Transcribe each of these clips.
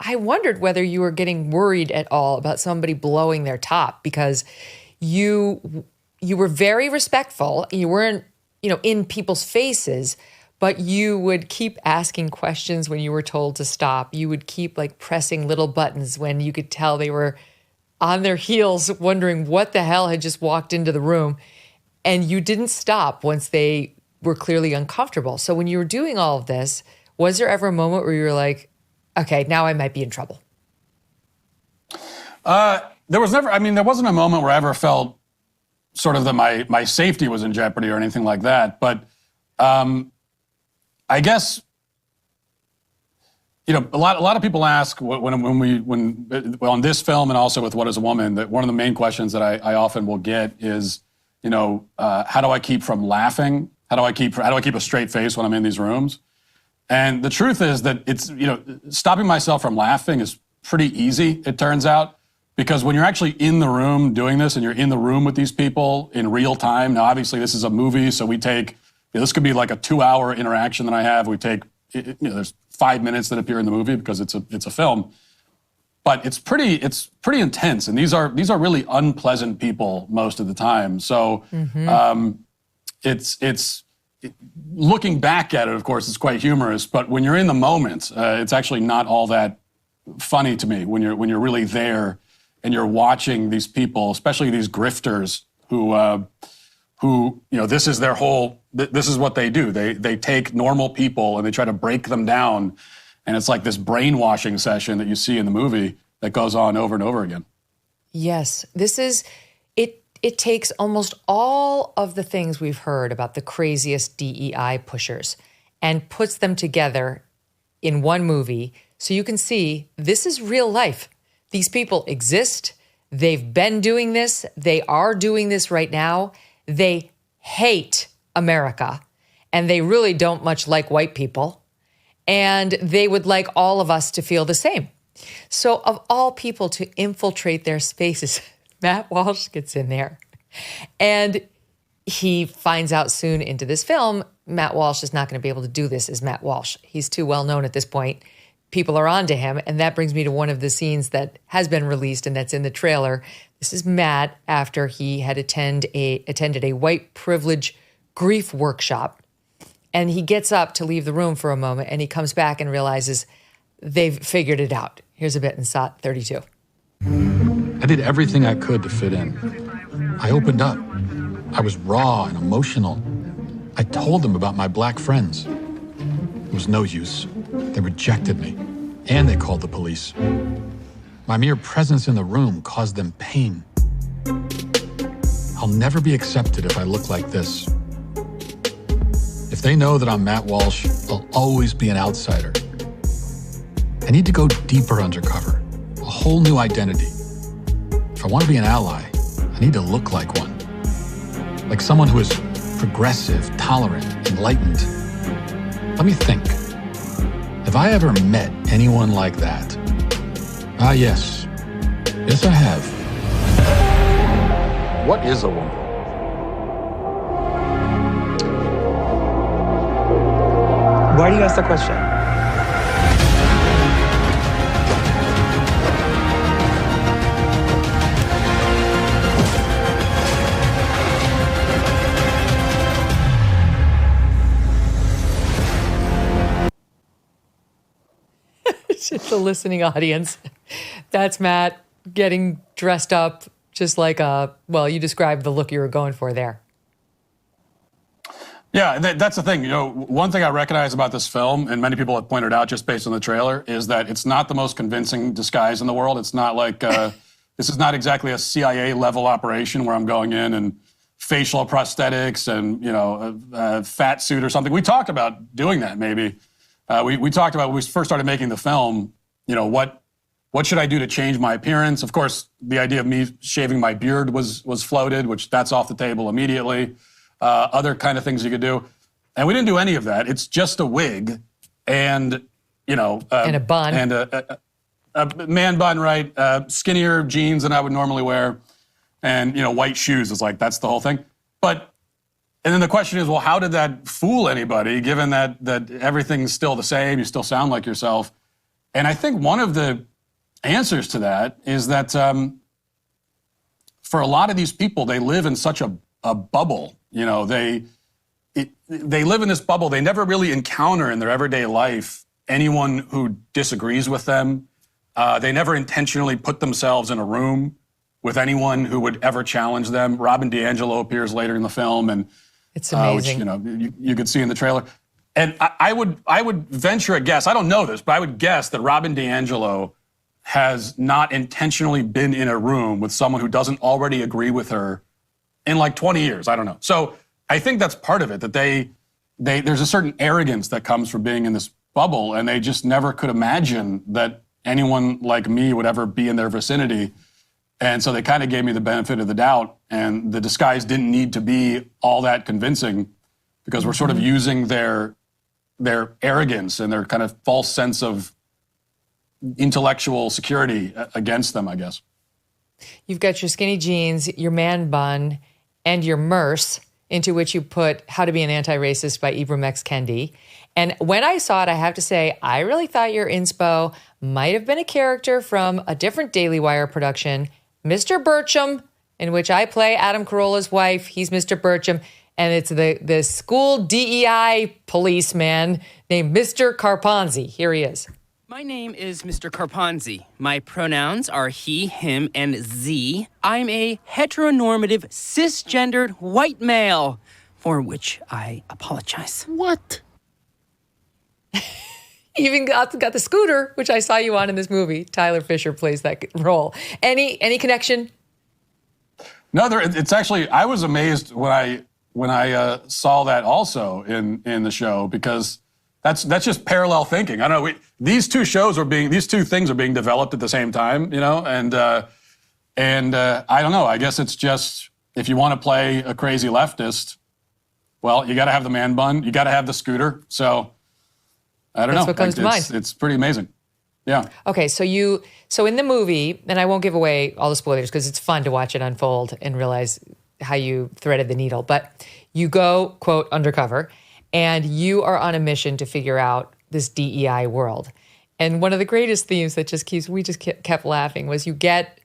I wondered whether you were getting worried at all about somebody blowing their top, because you were very respectful. You weren't, in people's faces, but you would keep asking questions when you were told to stop. You would keep like pressing little buttons when you could tell they were on their heels, wondering what the hell had just walked into the room. And you didn't stop once they were clearly uncomfortable. So when you were doing all of this, was there ever a moment where you were like, okay, now I might be in trouble? There wasn't a moment where I ever felt sort of that my safety was in jeopardy or anything like that. But I guess, a lot of people ask when on this film and also with What Is a Woman, that one of the main questions that I often will get is, how do I keep from laughing? How do I keep a straight face when I'm in these rooms? And the truth is that it's, stopping myself from laughing is pretty easy, it turns out, because when you're actually in the room doing this and you're in the room with these people in real time, now obviously this is a movie, so we take, this could be like a 2-hour interaction that I have. We take, there's 5 minutes that appear in the movie because it's a film, but it's pretty intense. And these are really unpleasant people most of the time. So it's looking back at it, of course, it's quite humorous, but when you're in the moment, it's actually not all that funny to me when you're really there and you're watching these people, especially these grifters who this is their whole, this is what they do. They take normal people and they try to break them down. And it's like this brainwashing session that you see in the movie that goes on over and over again. Yes, this is, it takes almost all of the things we've heard about the craziest DEI pushers and puts them together in one movie so you can see this is real life. These people exist. They've been doing this. They are doing this right now. They hate America, and they really don't much like white people, and they would like all of us to feel the same. So of all people to infiltrate their spaces, Matt Walsh gets in there, and he finds out soon into this film, Matt Walsh is not going to be able to do this as Matt Walsh. He's too well known at this point. People are on to him, and that brings me to one of the scenes that has been released and that's in the trailer. This is Matt after he had attended a white privilege grief workshop, and he gets up to leave the room for a moment, and he comes back and realizes they've figured it out. Here's a bit in SOT 32. I did everything I could to fit in. I opened up. I was raw and emotional. I told them about my black friends. It was no use. They rejected me, and they called the police. My mere presence in the room caused them pain. I'll never be accepted if I look like this. If they know that I'm Matt Walsh, I'll always be an outsider. I need to go deeper undercover, a whole new identity. If I want to be an ally, I need to look like one. Like someone who is progressive, tolerant, enlightened. Let me think. Have I ever met anyone like that? Ah, yes. Yes, I have. What is a woman? Why do you ask that question? To the listening audience, that's Matt getting dressed up just like you described the look you were going for there. Yeah, that's the thing. One thing I recognize about this film, and many people have pointed out just based on the trailer, is that it's not the most convincing disguise in the world. It's not like, this is not exactly a CIA level operation where I'm going in and facial prosthetics and, a fat suit or something. We talked about doing that maybe. We talked about when we first started making the film, what should I do to change my appearance? Of course, the idea of me shaving my beard was floated, which that's off the table immediately. Other kind of things you could do. And we didn't do any of that. It's just a wig and, and a bun. And a man bun, right? Skinnier jeans than I would normally wear. And, white shoes is like, that's the whole thing. And then the question is, well, how did that fool anybody, given that everything's still the same, you still sound like yourself? And I think one of the answers to that is that for a lot of these people, they live in such a bubble. You know, they live in this bubble. They never really encounter in their everyday life anyone who disagrees with them. They never intentionally put themselves in a room with anyone who would ever challenge them. Robin DiAngelo appears later in the film, and it's amazing. Which you could see in the trailer. And I would venture a guess. I don't know this, but I would guess that Robin DiAngelo has not intentionally been in a room with someone who doesn't already agree with her in like 20 years. I don't know. So I think that's part of it, that there's a certain arrogance that comes from being in this bubble, and they just never could imagine that anyone like me would ever be in their vicinity. And so they kind of gave me the benefit of the doubt, and the disguise didn't need to be all that convincing because we're sort of using their arrogance and their kind of false sense of intellectual security against them, I guess. You've got your skinny jeans, your man bun, and your merce, into which you put How to Be an Anti-Racist by Ibram X. Kendi. And when I saw it, I have to say, I really thought your inspo might have been a character from a different Daily Wire production, Mr. Bircham, in which I play Adam Carolla's wife. He's Mr. Bircham. And it's the school DEI policeman named Mr. Carponzi. Here he is. My name is Mr. Carponzi. My pronouns are he, him, and z. I'm a heteronormative, cisgendered white male, for which I apologize. What? Even got the scooter, which I saw you on in this movie. Tyler Fisher plays that role. Any connection? No, it's actually, I was amazed when I saw that also in the show, because that's just parallel thinking. I don't know. These two things are being developed at the same time, you know, and I don't know. I guess it's just, if you want to play a crazy leftist, well, you got to have the man bun, you got to have the scooter. So I don't know. That's what comes to mind. It's pretty amazing. Yeah. Okay, so in the movie, and I won't give away all the spoilers because it's fun to watch it unfold and realize how you threaded the needle, but you go, quote, undercover, and you are on a mission to figure out this DEI world. And one of the greatest themes that we just kept laughing was you get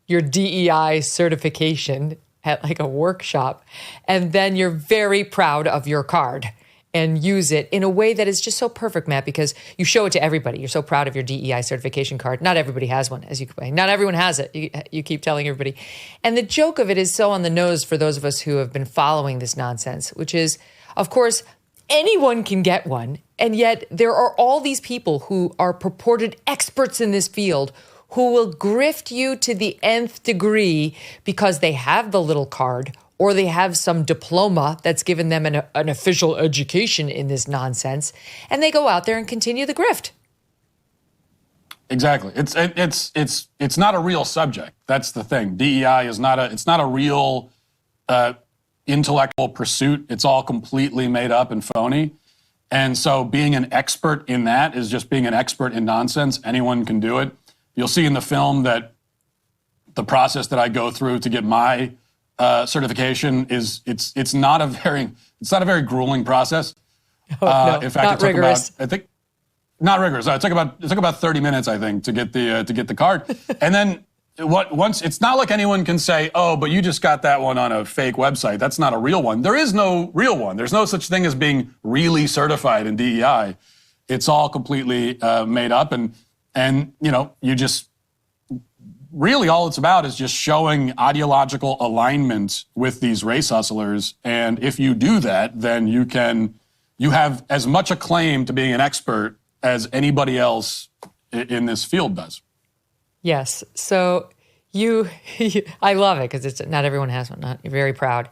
your DEI certification at like a workshop, and then you're very proud of your card and use it in a way that is just so perfect, Matt, because you show it to everybody. You're so proud of your DEI certification card. Not everybody has one, as you can. Not everyone has it. You keep telling everybody. And the joke of it is so on the nose for those of us who have been following this nonsense, which is, of course, anyone can get one. And yet there are all these people who are purported experts in this field who will grift you to the nth degree because they have the little card or they have some diploma that's given them an official education in this nonsense, and they go out there and continue the grift. Exactly. It's not a real subject. That's the thing. DEI is not a real intellectual pursuit. It's all completely made up and phony. And so being an expert in that is just being an expert in nonsense. Anyone can do it. You'll see in the film that the process that I go through to get my certification it's not a very grueling process. No, in fact, not rigorous. Not rigorous. It took about 30 minutes, I think, to get the card. And then once it's not like anyone can say, "Oh, but you just got that one on a fake website." That's not a real one. There is no real one. There's no such thing as being really certified in DEI. It's all completely made up, and you know, you just really all it's about is just showing ideological alignment with these race hustlers. And if you do that, then you have as much a claim to being an expert as anybody else in this field does. Yes. So I love it because not everyone has one. You're very proud.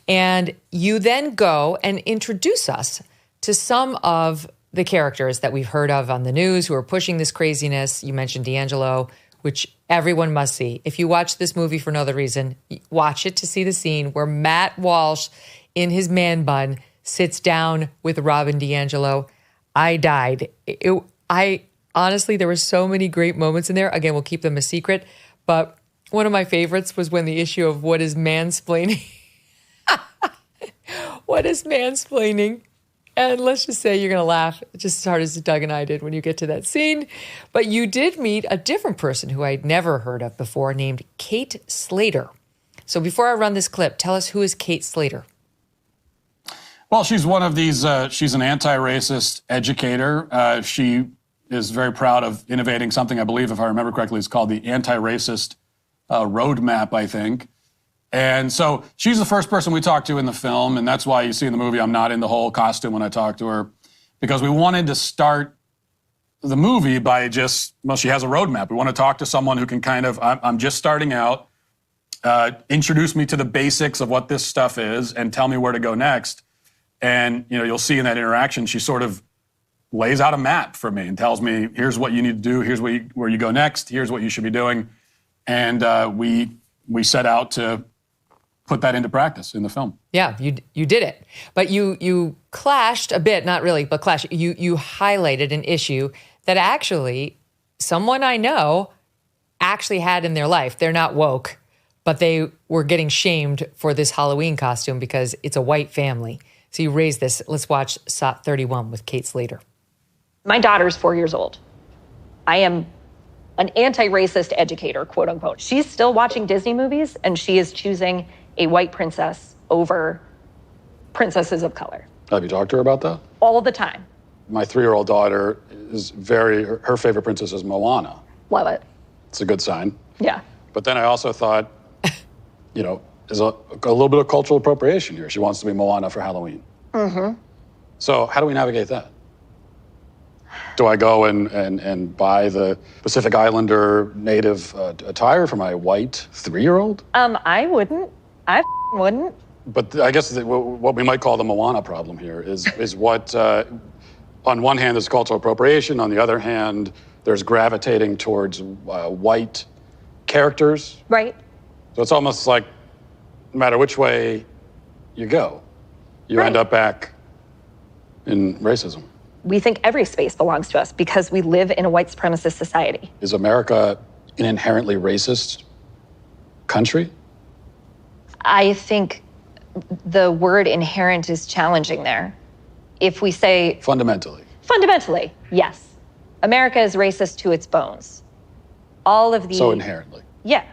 And you then go and introduce us to some of the characters that we've heard of on the news who are pushing this craziness. You mentioned DiAngelo, which everyone must see. If you watch this movie for no other reason, watch it to see the scene where Matt Walsh in his man bun sits down with Robin DiAngelo. I died. Honestly, there were so many great moments in there. Again, we'll keep them a secret. But one of my favorites was when the issue of what is mansplaining. What is mansplaining And let's just say you're going to laugh just as hard as Doug and I did when you get to that scene. But you did meet a different person who I'd never heard of before named Kate Slater. So before I run this clip, tell us, who is Kate Slater? Well, she's one of these, she's an anti-racist educator. She is very proud of innovating something, I believe, if I remember correctly, it's called the anti-racist roadmap, I think. And so she's the first person we talked to in the film, and that's why you see in the movie I'm not in the whole costume when I talk to her, because we wanted to start the movie by just, well, she has a roadmap. We want to talk to someone who can kind of, I'm just starting out, introduce me to the basics of what this stuff is and tell me where to go next. And, you know, you'll see in that interaction, she sort of lays out a map for me and tells me, here's what you need to do, here's where you go next, here's what you should be doing. And we set out to put that into practice in the film. Yeah, you did it. But you clashed a bit, not really, but clashed. You highlighted an issue that actually someone I know actually had in their life. They're not woke, but they were getting shamed for this Halloween costume because it's a white family. So you raised this. Let's watch SOT 31 with Kate Slater. My daughter's 4 years old. I am an anti-racist educator, quote unquote. She's still watching Disney movies and she is choosing a white princess over princesses of color. Have you talked to her about that? All the time. My 3-year-old daughter is her favorite princess is Moana. Love it. It's a good sign. Yeah. But then I also thought, you know, there's a little bit of cultural appropriation here. She wants to be Moana for Halloween. Mm-hmm. So how do we navigate that? Do I go and buy the Pacific Islander native attire for my white 3-year-old? I wouldn't. I wouldn't. But I guess what we might call the Moana problem here is what, on one hand, there's cultural appropriation. On the other hand, there's gravitating towards white characters. Right. So it's almost like no matter which way you go, you Right. end up back in racism. We think every space belongs to us because we live in a white supremacist society. Is America an inherently racist country? I think the word inherent is challenging there. If we say Fundamentally. fundamentally, yes. America is racist to its bones. All of the... So inherently. Yeah.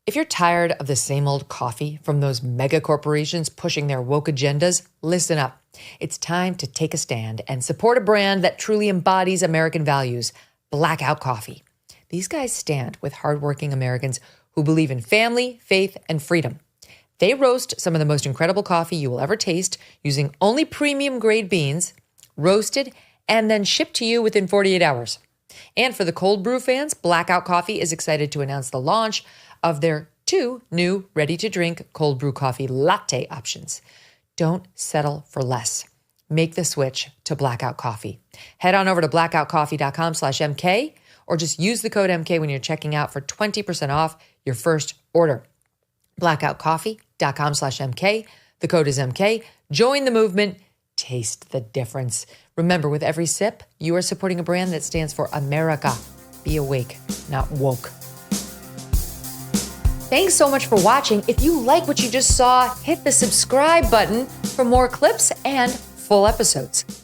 If you're tired of the same old coffee from those mega corporations pushing their woke agendas, listen up. It's time to take a stand and support a brand that truly embodies American values, Blackout Coffee. These guys stand with hardworking Americans who believe in family, faith, and freedom. They roast some of the most incredible coffee you will ever taste using only premium grade beans, roasted, and then shipped to you within 48 hours. And for the cold brew fans, Blackout Coffee is excited to announce the launch of their 2 new ready-to-drink cold brew coffee latte options. Don't settle for less. Make the switch to Blackout Coffee. Head on over to blackoutcoffee.com/MK or just use the code MK when you're checking out for 20% off your first order. blackoutcoffee.com/MK. The code is MK. Join the movement. Taste the difference. Remember, with every sip, you are supporting a brand that stands for America. Be awake, not woke. Thanks so much for watching. If you like what you just saw, hit the subscribe button for more clips and full episodes.